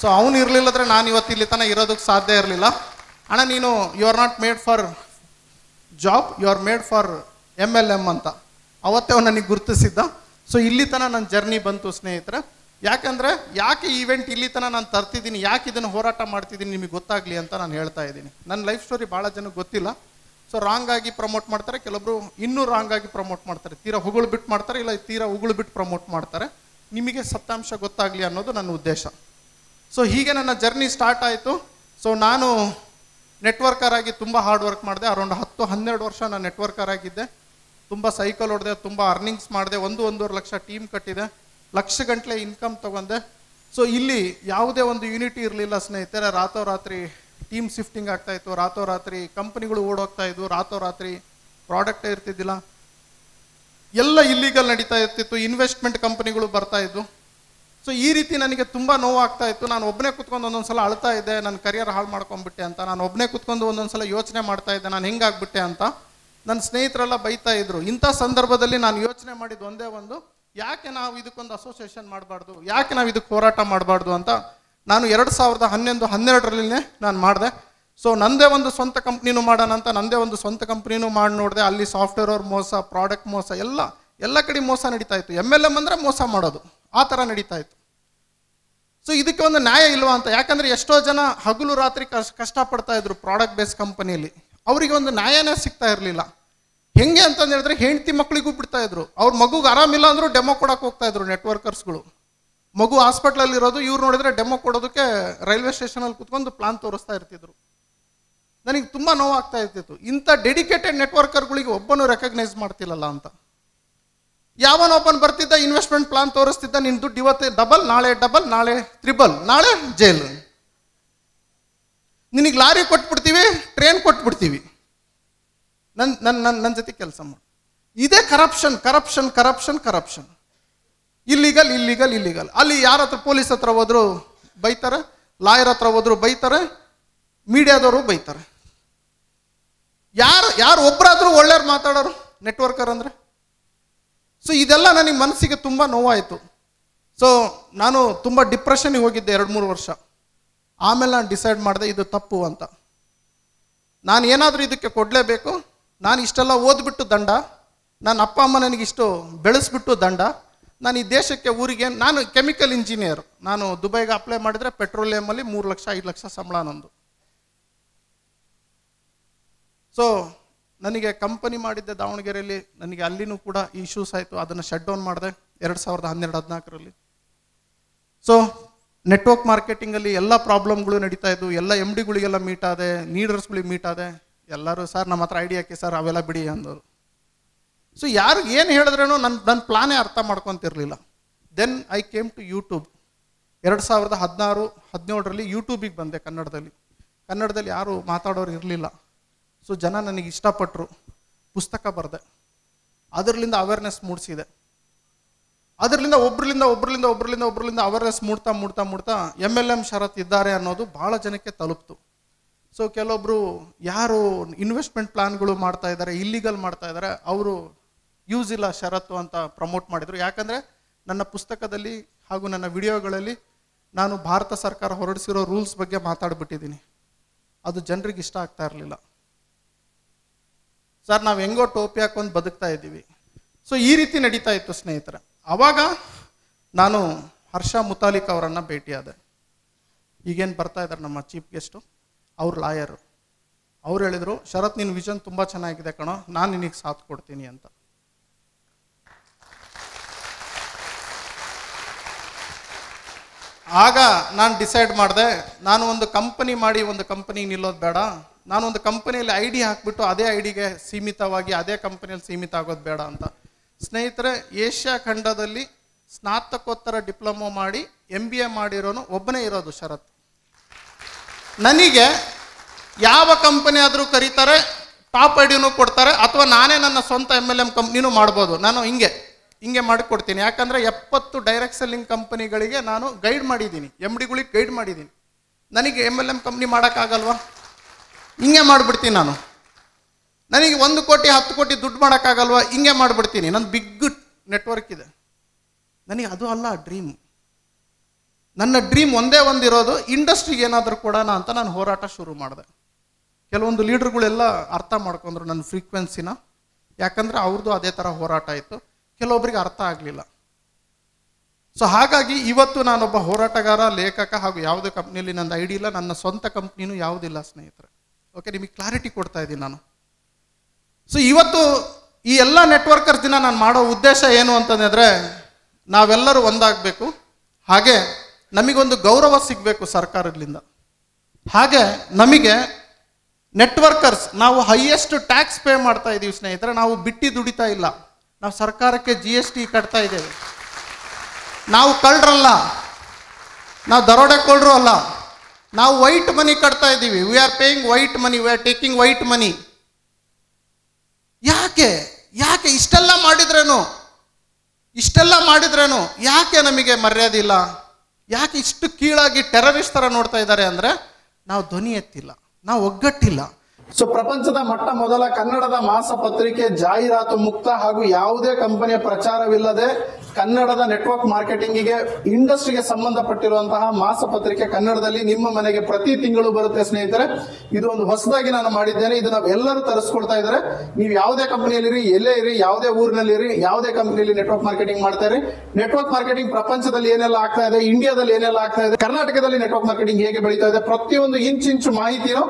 ಸೊ ಅವನು ಇರಲಿಲ್ಲದ್ರೆ ನಾನು ಇವತ್ತು ಇಲ್ಲಿ ತನಕ ಇರೋದಕ್ಕೆ ಸಾಧ್ಯ ಇರಲಿಲ್ಲ. ಅಣ್ಣ ನೀನು you are not made for job, you are made for MLM ಅಂತ ಅವತ್ತೇ ಅವನು ನನಗೆ ಗುರುತಿಸಿದ್ದ. ಸೊ ಇಲ್ಲಿ ತನಕ ನನ್ನ ಜರ್ನಿ ಬಂತು ಸ್ನೇಹಿತರೆ. ಯಾಕಂದರೆ ಯಾಕೆ ಈವೆಂಟ್ ಇಲ್ಲಿ ತನಕ ನಾನು ತರ್ತಿದ್ದೀನಿ, ಯಾಕೆ ಇದನ್ನು ಹೋರಾಟ ಮಾಡ್ತಿದ್ದೀನಿ ನಿಮಗೆ ಗೊತ್ತಾಗಲಿ ಅಂತ ನಾನು ಹೇಳ್ತಾ ಇದ್ದೀನಿ. ನನ್ನ ಲೈಫ್ ಸ್ಟೋರಿ ಭಾಳ ಜನಕ್ಕೆ ಗೊತ್ತಿಲ್ಲ. ಸೊ ರಾಂಗ್ ಆಗಿ ಪ್ರಮೋಟ್ ಮಾಡ್ತಾರೆ, ಕೆಲವೊಬ್ಬರು ಇನ್ನೂ ರಾಂಗ್ ಆಗಿ ಪ್ರಮೋಟ್ ಮಾಡ್ತಾರೆ, ತೀರಾ ಉಗುಳು ಬಿಟ್ಟು ಮಾಡ್ತಾರೆ, ಇಲ್ಲ ತೀರಾ ಉಗುಳು ಬಿಟ್ಟು ಪ್ರಮೋಟ್ ಮಾಡ್ತಾರೆ. ನಿಮಗೆ ಸತ್ಯಾಂಶ ಗೊತ್ತಾಗಲಿ ಅನ್ನೋದು ನನ್ನ ಉದ್ದೇಶ. ಸೊ ಹೀಗೆ ನನ್ನ ಜರ್ನಿ ಸ್ಟಾರ್ಟ್ ಆಯಿತು. ಸೊ ನಾನು ನೆಟ್ವರ್ಕರ್ ಆಗಿ ತುಂಬ ಹಾರ್ಡ್ ವರ್ಕ್ ಮಾಡಿದೆ. ಅರೌಂಡ್ 10-12 ವರ್ಷ ನಾನು ನೆಟ್ವರ್ಕರ್ ಆಗಿದ್ದೆ. ತುಂಬ ಸೈಕಲ್ ಹೊಡೆದೆ, ತುಂಬ ಅರ್ನಿಂಗ್ಸ್ ಮಾಡಿದೆ, 1-1.5 ಲಕ್ಷ ಟೀಮ್ ಕಟ್ಟಿದೆ, ಲಕ್ಷಗಟ್ಟಲೆ ಇನ್ಕಮ್ ತೊಗೊಂಡೆ. ಸೊ ಇಲ್ಲಿ ಯಾವುದೇ ಒಂದು ಯೂನಿಟಿ ಇರಲಿಲ್ಲ ಸ್ನೇಹಿತರೆ. ರಾತ್ರೋರಾತ್ರಿ ಟೀಮ್ ಶಿಫ್ಟಿಂಗ್ ಆಗ್ತಾಯಿತ್ತು, ರಾತ್ರೋರಾತ್ರಿ ಕಂಪ್ನಿಗಳು ಓಡೋಗ್ತಾ ಇದ್ವು, ರಾತ್ರೋರಾತ್ರಿ ಪ್ರಾಡಕ್ಟೇ ಇರ್ತಿದ್ದಿಲ್ಲ, ಎಲ್ಲ ಇಲ್ಲಿಗಲ್ ನಡೀತಾ ಇರ್ತಿತ್ತು, ಇನ್ವೆಸ್ಟ್ಮೆಂಟ್ ಕಂಪ್ನಿಗಳು ಬರ್ತಾ ಇದ್ವು. ಸೊ ಈ ರೀತಿ ನನಗೆ ತುಂಬ ನೋವಾಗ್ತಾ ಇತ್ತು. ನಾನು ಒಬ್ಬನೇ ಕೂತ್ಕೊಂಡು ಒಂದೊಂದು ಸಲ ಅಳ್ತಾ ಇದ್ದೆ, ನನ್ನ ಕರಿಯರ್ ಹಾಳು ಮಾಡ್ಕೊಂಡ್ಬಿಟ್ಟೆ ಅಂತ. ನಾನು ಒಬ್ಬನೇ ಕೂತ್ಕೊಂಡು ಒಂದೊಂದು ಸಲ ಯೋಚನೆ ಮಾಡ್ತಾ ಇದ್ದೆ, ನಾನು ಹೆಂಗಾಗ್ಬಿಟ್ಟೆ ಅಂತ. ನನ್ನ ಸ್ನೇಹಿತರೆಲ್ಲ ಬೈತಾ ಇದ್ರು. ಇಂಥ ಸಂದರ್ಭದಲ್ಲಿ ನಾನು ಯೋಚನೆ ಮಾಡಿದ್ದು ಒಂದೇ ಒಂದು, ಯಾಕೆ ನಾವು ಇದಕ್ಕೊಂದು ಅಸೋಸಿಯೇಷನ್ ಮಾಡಬಾರ್ದು, ಯಾಕೆ ನಾವು ಇದಕ್ಕೆ ಹೋರಾಟ ಮಾಡಬಾರ್ದು ಅಂತ ನಾನು 2011-12 ನಾನು ಮಾಡಿದೆ. ಸೊ ನಂದೇ ಒಂದು ಸ್ವಂತ ಕಂಪ್ನಿನೂ ಮಾಡೋಣ ಅಂತ ನಂದೇ ಒಂದು ಸ್ವಂತ ಕಂಪ್ನಿನೂ ಮಾಡಿ ನೋಡಿದೆ. ಅಲ್ಲಿ ಸಾಫ್ಟ್ವೇರ್ ಅವ್ರ ಮೋಸ, ಪ್ರಾಡಕ್ಟ್ ಮೋಸ, ಎಲ್ಲ ಕಡೆ ಮೋಸ ನಡೀತಾ ಇತ್ತು. MLM ಅಂದರೆ ಮೋಸ ಮಾಡೋದು, ಆ ಥರ ನಡೀತಾ ಇತ್ತು. ಸೊ ಇದಕ್ಕೆ ಒಂದು ನ್ಯಾಯ ಇಲ್ವಾ ಅಂತ. ಯಾಕಂದರೆ ಎಷ್ಟೋ ಜನ ಹಗಲು ರಾತ್ರಿ ಕಷ್ಟಪಡ್ತಾ ಇದ್ರು ಪ್ರಾಡಕ್ಟ್ ಬೇಸ್ ಕಂಪನಿಯಲ್ಲಿ, ಅವರಿಗೆ ಒಂದು ನ್ಯಾಯನೇ ಸಿಗ್ತಾ ಇರಲಿಲ್ಲ. ಹೆಂಗೆ ಅಂತಂದು ಹೇಳಿದ್ರೆ ಹೆಂಡತಿ ಮಕ್ಕಳಿಗೂ ಬಿಡ್ತಾ ಇದ್ರು, ಅವ್ರ ಮಗುಗೆ ಆರಾಮಿಲ್ಲ ಅಂದರೂ ಡೆಮೋ ಕೊಡೋಕೆ ಹೋಗ್ತಾ ಇದ್ರು ನೆಟ್ವರ್ಕರ್ಸ್ಗಳು. ಮಗು ಹಾಸ್ಪಿಟ್ಲಲ್ಲಿ ಇರೋದು, ಇವ್ರು ನೋಡಿದ್ರೆ ಡೆಮೋ ಕೊಡೋದಕ್ಕೆ ರೈಲ್ವೆ ಸ್ಟೇಷನಲ್ಲಿ ಕುತ್ಕೊಂಡು ಪ್ಲಾನ್ ತೋರಿಸ್ತಾ ಇರ್ತಿದ್ರು. ನನಗೆ ತುಂಬ ನೋವಾಗ್ತಾ ಇರ್ತಿತ್ತು, ಇಂಥ ಡೆಡಿಕೇಟೆಡ್ ನೆಟ್ವರ್ಕರ್ಗಳಿಗೆ ಒಬ್ಬನು ರೆಕಗ್ನೈಸ್ ಮಾಡ್ತಿಲ್ಲಲ್ಲ ಅಂತ. ಯಾವನೊಬ್ಬನು ಬರ್ತಿದ್ದ, ಇನ್ವೆಸ್ಟ್ಮೆಂಟ್ ಪ್ಲಾನ್ ತೋರಿಸ್ತಿದ್ದ, ನಿನ್ನ ದುಡ್ಡು ಇವತ್ತೇ ಡಬಲ್, ನಾಳೆ ಡಬಲ್, ನಾಳೆ ತ್ರಿಬಲ್, ನಾಳೆ ಜೈಲ್, ನಿನಗೆ ಲಾರಿ ಕೊಟ್ಬಿಡ್ತೀವಿ, ಟ್ರೈನ್ ಕೊಟ್ಬಿಡ್ತೀವಿ, ನನ್ನ ಜೊತೆ ಕೆಲಸ ಮಾಡಿ. ಇದೇ corruption corruption corruption corruption. Illegal illegal illegal. ಅಲ್ಲಿ ಯಾರ ಹತ್ರ ಪೊಲೀಸ್ ಹತ್ರ ಹೋದ್ರು ಬೈತಾರೆ, ಲಾಯರ್ ಹತ್ರ ಹೋದ್ರು ಬೈತಾರೆ, ಮೀಡಿಯಾದವರು ಬೈತಾರೆ. ಯಾರು ಒಬ್ಬರಾದರೂ ಒಳ್ಳೆಯವ್ರು ಮಾತಾಡೋರು ನೆಟ್ವರ್ಕರ್ ಅಂದರೆ. ಸೊ ಇದೆಲ್ಲ ನನಗೆ ಮನಸ್ಸಿಗೆ ತುಂಬ ನೋವಾಯಿತು. ಸೊ ನಾನು ತುಂಬ ಡಿಪ್ರೆಷನ್ಗೆ ಹೋಗಿದ್ದೆ 2-3 ವರ್ಷ. ಆಮೇಲೆ ನಾನು ಡಿಸೈಡ್ ಮಾಡಿದೆ ಇದು ತಪ್ಪು ಅಂತ. ನಾನು ಏನಾದರೂ ಇದಕ್ಕೆ ಕೊಡಲೇಬೇಕು. ನಾನು ಇಷ್ಟೆಲ್ಲ ಓದ್ಬಿಟ್ಟು ದಂಡ, ನನ್ನ ಅಪ್ಪ ಅಮ್ಮ ನನಗಿಷ್ಟು ಬೆಳೆಸ್ಬಿಟ್ಟು ದಂಡ, ನಾನು ಈ ದೇಶಕ್ಕೆ ಊರಿಗೆ, ನಾನು ಕೆಮಿಕಲ್ ಇಂಜಿನಿಯರ್, ನಾನು ದುಬೈಗೆ ಅಪ್ಲೈ ಮಾಡಿದರೆ ಪೆಟ್ರೋಲಿಯಮಲ್ಲಿ 3 ಲಕ್ಷ 5 ಲಕ್ಷ ಸಂಬಳ ನಂದು. ಸೊ ನನಗೆ ಕಂಪನಿ ಮಾಡಿದ್ದೆ ದಾವಣಗೆರೆಯಲ್ಲಿ, ನನಗೆ ಅಲ್ಲಿನೂ ಕೂಡ ಇಶ್ಯೂಸ್ ಆಯಿತು, ಅದನ್ನು ಶಟ್ ಡೌನ್ ಮಾಡಿದೆ 2012-14. ಸೊ ನೆಟ್ವರ್ಕ್ ಮಾರ್ಕೆಟಿಂಗಲ್ಲಿ ಎಲ್ಲ ಪ್ರಾಬ್ಲಮ್ಗಳು ನಡೀತಾ ಇದ್ವು, ಎಲ್ಲ MDಗಳಿಗೆಲ್ಲ ಮೀಟ್ ಆದೆ, ಲೀಡರ್ಸ್ಗಳಿಗೆ ಮೀಟ್ ಆದೆ. ಎಲ್ಲರೂ ಸರ್ ನಮ್ಮ ಹತ್ರ ಐಡಿಯಾ ಹಾಕಿ ಸರ್, ಅವೆಲ್ಲ ಬಿಡಿ ಅಂದರು. ಸೊ ಯಾರು ಏನು ಹೇಳಿದ್ರೇನೋ ನನ್ನ ಪ್ಲಾನೇ ಅರ್ಥ ಮಾಡ್ಕೊತಿರ್ಲಿಲ್ಲ. Then I came to YouTube. 2016-17 ಯೂಟ್ಯೂಬಿಗೆ ಬಂದೆ. ಕನ್ನಡದಲ್ಲಿ ಯಾರು ಮಾತಾಡೋರು ಇರಲಿಲ್ಲ. ಸೊ ಜನ ನನಗೆ ಇಷ್ಟಪಟ್ಟರು. ಪುಸ್ತಕ ಬರೆದೆ, ಅದರಲ್ಲಿಂದ ಅವೇರ್ನೆಸ್ ಮೂಡಿಸಿದೆ. ಅದರಲ್ಲಿಂದ ಒಬ್ಬರಿಂದ ಅವೇರ್ನೆಸ್ ಮೂಡ್ತಾ MLM ಶರತ್ ಇದ್ದಾರೆ ಅನ್ನೋದು ಭಾಳ ಜನಕ್ಕೆ ತಲುಪ್ತು. ಸೊ ಕೆಲವೊಬ್ಬರು ಯಾರು ಇನ್ವೆಸ್ಟ್ಮೆಂಟ್ ಪ್ಲಾನ್ಗಳು ಮಾಡ್ತಾ ಇದ್ದಾರೆ, ಇಲ್ಲಿಗಲ್ ಮಾಡ್ತಾ ಇದ್ದಾರೆ, ಅವರು ಯೂಸ್ ಇಲ್ಲ ಶರತ್ತು ಅಂತ ಪ್ರಮೋಟ್ ಮಾಡಿದರು. ಯಾಕಂದರೆ ನನ್ನ ಪುಸ್ತಕದಲ್ಲಿ ಹಾಗೂ ನನ್ನ ವಿಡಿಯೋಗಳಲ್ಲಿ ನಾನು ಭಾರತ ಸರ್ಕಾರ ಹೊರಡಿಸಿರೋ ರೂಲ್ಸ್ ಬಗ್ಗೆ ಮಾತಾಡ್ಬಿಟ್ಟಿದ್ದೀನಿ. ಅದು ಜನರಿಗೆ ಇಷ್ಟ ಆಗ್ತಾ ಇರಲಿಲ್ಲ. ಸರ್ ನಾವು ಹೆಂಗೋ ಟೋಪಿ ಹಾಕೊಂಡು ಬದುಕ್ತಾ ಇದ್ದೀವಿ. ಸೊ ಈ ರೀತಿ ನಡೀತಾ ಇತ್ತು ಸ್ನೇಹಿತರೆ. ಆವಾಗ ನಾನು ಹರ್ಷ ಮುತಾಲಿಕ್ ಅವರನ್ನು ಭೇಟಿಯಾದೆ. ಈಗೇನು ಬರ್ತಾ ಇದ್ದಾರೆ ನಮ್ಮ ಚೀಫ್ ಗೆಸ್ಟು, ಅವ್ರು ಲಾಯರು. ಅವ್ರು ಹೇಳಿದರು, ಶರತ್ ನಿನ್ನ ವಿಷನ್ ತುಂಬ ಚೆನ್ನಾಗಿದೆ ಕಣೋ, ನಾನು ನಿನಗೆ ಸಾಥ್ ಕೊಡ್ತೀನಿ ಅಂತ. ಆಗ ನಾನು ಡಿಸೈಡ್ ಮಾಡಿದೆ, ನಾನು ಒಂದು ಕಂಪನಿ ಮಾಡಿ ಒಂದು ಕಂಪನಿಗೆ ನಿಲ್ಲೋದು ಬೇಡ, ನಾನು ಒಂದು ಕಂಪನಿಯಲ್ಲಿ ID ಹಾಕಿಬಿಟ್ಟು ಅದೇ ಐಡಿಗೆ ಸೀಮಿತವಾಗಿ ಅದೇ ಕಂಪನಿಯಲ್ಲಿ ಸೀಮಿತ ಆಗೋದು ಬೇಡ ಅಂತ. ಸ್ನೇಹಿತರೆ, ಏಷ್ಯಾ ಖಂಡದಲ್ಲಿ ಸ್ನಾತಕೋತ್ತರ ಡಿಪ್ಲೊಮೊ ಮಾಡಿ MBA ಮಾಡಿರೋನು ಒಬ್ಬನೇ ಇರೋದು ಶರತ್. ನನಗೆ ಯಾವ ಕಂಪನಿ ಆದರೂ ಕರೀತಾರೆ, ಟಾಪ್ ಐಡಿನೂ ಕೊಡ್ತಾರೆ, ಅಥವಾ ನಾನೇ ನನ್ನ ಸ್ವಂತ MLM ಕಂಪ್ನಿನೂ ಮಾಡ್ಬೋದು. ನಾನು ಹಿಂಗೆ ಮಾಡಿಕೊಡ್ತೀನಿ. ಯಾಕಂದರೆ 70 ಡೈರೆಕ್ಟ್ ಸೆಲ್ಲಿಂಗ್ ಕಂಪನಿಗಳಿಗೆ ನಾನು ಗೈಡ್ ಮಾಡಿದ್ದೀನಿ, MDಗಳಿಗೆ ಗೈಡ್ ಮಾಡಿದ್ದೀನಿ. ನನಗೆ MLM ಕಂಪ್ನಿ ಮಾಡೋಕ್ಕಾಗಲ್ವಾ? ಹಿಂಗೆ ಮಾಡಿಬಿಡ್ತೀನಿ ನಾನು. ನನಗೆ 1 ಕೋಟಿ 10 ಕೋಟಿ ದುಡ್ಡು ಮಾಡೋಕ್ಕಾಗಲ್ವಾ? ಹಿಂಗೆ ಮಾಡಿಬಿಡ್ತೀನಿ. ನನ್ನ ಬಿಗ್ ನೆಟ್ವರ್ಕ್ ಇದೆ. ನನಗೆ ಅದು ಅಲ್ಲ ಡ್ರೀಮ್. ನನ್ನ ಡ್ರೀಮ್ ಒಂದೇ ಒಂದಿರೋದು, ಇಂಡಸ್ಟ್ರಿಗೆ ಏನಾದರೂ ಕೊಡೋಣ ಅಂತ ನಾನು ಹೋರಾಟ ಶುರು ಮಾಡಿದೆ. ಕೆಲವೊಂದು ಲೀಡರ್ಗಳೆಲ್ಲ ಅರ್ಥ ಮಾಡ್ಕೊಂಡ್ರು ನನ್ನ ಫ್ರೀಕ್ವೆನ್ಸಿನ. ಯಾಕಂದರೆ ಅವ್ರದ್ದು ಅದೇ ಥರ ಹೋರಾಟ ಇತ್ತು. ಕೆಲವೊಬ್ಬರಿಗೆ ಅರ್ಥ ಆಗಲಿಲ್ಲ. ಸೊ ಹಾಗಾಗಿ ಇವತ್ತು ನಾನೊಬ್ಬ ಹೋರಾಟಗಾರ, ಲೇಖಕ ಹಾಗೂ ಯಾವುದೇ ಕಂಪ್ನಿಯಲ್ಲಿ ನನ್ನ ID ಇಲ್ಲ, ನನ್ನ ಸ್ವಂತ ಕಂಪ್ನಿನೂ ಯಾವುದಿಲ್ಲ ಸ್ನೇಹಿತರೆ. ಓಕೆ, ನಿಮಗೆ ಕ್ಲಾರಿಟಿ ಕೊಡ್ತಾ ಇದ್ದೀನಿ ನಾನು. ಸೊ ಇವತ್ತು ಈ ಎಲ್ಲ ನೆಟ್ವರ್ಕರ್ಸ್ ದಿನ ನಾನು ಮಾಡೋ ಉದ್ದೇಶ ಏನು ಅಂತಂದರೆ, ನಾವೆಲ್ಲರೂ ಒಂದಾಗಬೇಕು, ಹಾಗೆ ನಮಗೊಂದು ಗೌರವ ಸಿಗಬೇಕು ಸರ್ಕಾರದಿಂದ. ಹಾಗೆ ನಮಗೆ ನೆಟ್ವರ್ಕರ್ಸ್ ನಾವು ಹೈಯೆಸ್ಟ್ ಟ್ಯಾಕ್ಸ್ ಪೇ ಮಾಡ್ತಾ ಇದ್ದೀವಿ ಸ್ನೇಹಿತರೆ. ನಾವು ಬಿಟ್ಟು ದುಡಿತಾ ಇಲ್ಲ, ನಾವು ಸರ್ಕಾರಕ್ಕೆ GST ಕಟ್ತಾ ಇದ್ದೇವೆ. ನಾವು ಕಳ್ಳರಲ್ಲ, ನಾವು ದರೋಡೆಕೋಳರು ಅಲ್ಲ, ನಾವು ವೈಟ್ ಮನಿ ಕಟ್ತಾ ಇದ್ದೀವಿ. We are paying white money, we are taking white money. ಯಾಕೆ ಇಷ್ಟೆಲ್ಲ ಮಾಡಿದ್ರೇನು ಯಾಕೆ ನಮಗೆ ಮರ್ಯಾದೆ ಇಲ್ಲ? ಯಾಕೆ ಇಷ್ಟು ಕೀಳಾಗಿ ಟೆರರಿಸ್ಟ್ ಥರ ನೋಡ್ತಾ ಇದ್ದಾರೆ ಅಂದರೆ, ನಾವು ಧ್ವನಿ ಎತ್ತಿಲ್ಲ, ನಾವು ಒಗ್ಗಟ್ಟಿಲ್ಲ. ಸೊ ಪ್ರಪಂಚದ ಮೊಟ್ಟ ಮೊದಲ ಕನ್ನಡದ ಮಾಸಪತ್ರಿಕೆ ಜಾಹೀರಾತು ಮುಕ್ತ ಹಾಗೂ ಯಾವುದೇ ಕಂಪನಿಯ ಪ್ರಚಾರವಿಲ್ಲದೆ ಕನ್ನಡದ ನೆಟ್ವರ್ಕ್ ಮಾರ್ಕೆಟಿಂಗಿಗೆ ಇಂಡಸ್ಟ್ರಿಗೆ ಸಂಬಂಧಪಟ್ಟಿರುವಂತಹ ಮಾಸಪತ್ರಿಕೆ ಕನ್ನಡದಲ್ಲಿ ನಿಮ್ಮ ಮನೆಗೆ ಪ್ರತಿ ತಿಂಗಳು ಬರುತ್ತೆ ಸ್ನೇಹಿತರೆ. ಇದು ಒಂದು ಹೊಸದಾಗಿ ನಾನು ಮಾಡಿದ್ದೇನೆ. ಇದನ್ನ ಎಲ್ಲರೂ ತರಿಸ್ಕೊಳ್ತಾ ಇದ್ದಾರೆ. ನೀವು ಯಾವುದೇ ಕಂಪನಿಯಲ್ಲಿ ಎಲ್ಲೇ ಇರಿ, ಯಾವುದೇ ಊರಿನಲ್ಲಿ ಇರಿ, ಯಾವುದೇ ಕಂಪನಿಯಲ್ಲಿ ನೆಟ್ವರ್ಕ್ ಮಾರ್ಕೆಟಿಂಗ್ ಮಾಡ್ತಾ ಇರಿ. ನೆಟ್ವರ್ಕ್ ಮಾರ್ಕೆಟಿಂಗ್ ಪ್ರಪಂಚದಲ್ಲಿ ಏನೆಲ್ಲ ಆಗ್ತಾ ಇದೆ, ಇಂಡಿಯಾದಲ್ಲಿ ಏನೆಲ್ಲ ಆಗ್ತಾ ಇದೆ, ಕರ್ನಾಟಕದಲ್ಲಿ ನೆಟ್ವರ್ಕ್ ಮಾರ್ಕೆಟಿಂಗ್ ಹೇಗೆ ಬೆಳೀತಾ ಇದೆ, ಪ್ರತಿಯೊಂದು ಇಂಚಿಂಚು ಮಾಹಿತಿನೂ